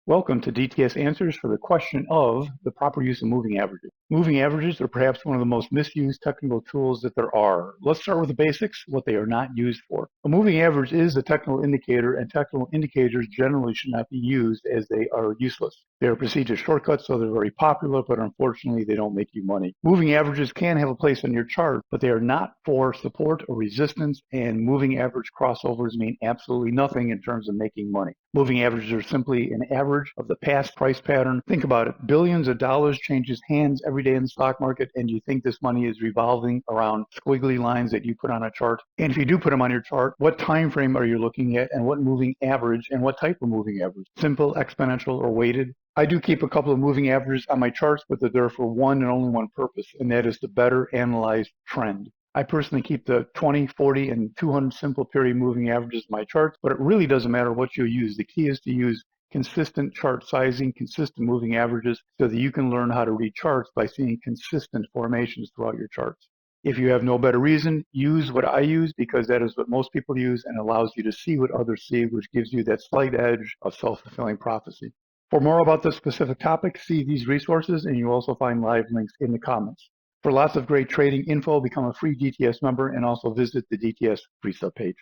Welcome to DTS Answers for the question of the proper use of moving averages. Moving averages are perhaps one of the most misused technical tools that there are. Let's start with the basics, what they are not used for. A moving average is a technical indicator, and technical indicators generally should not be used as they are useless. They are perceived as shortcuts, so they're very popular, but unfortunately they don't make you money. Moving averages can have a place on your chart, but they are not for support or resistance, and moving average crossovers mean absolutely nothing in terms of making money. Moving averages are simply an average of the past price pattern. Think about it. Billions of dollars changes hands every day in the stock market, and you think this money is revolving around squiggly lines that you put on a chart? And if you do put them on your chart, what time frame are you looking at, and what moving average, and what type of moving average? Simple, exponential, or weighted? I do keep a couple of moving averages on my charts, but they're there for one and only one purpose, and that is to better analyze trend. I personally keep the 20, 40, and 200 simple period moving averages in my charts, but it really doesn't matter what you use. The key is to use consistent chart sizing, consistent moving averages, so that you can learn how to read charts by seeing consistent formations throughout your charts. If you have no better reason, use what I use, because that is what most people use and allows you to see what others see, which gives you that slight edge of self-fulfilling prophecy. For more about this specific topic, see these resources, and you'll also find live links in the comments. For lots of great trading info, become a free DTS member and also visit the DTS Free Stuff page.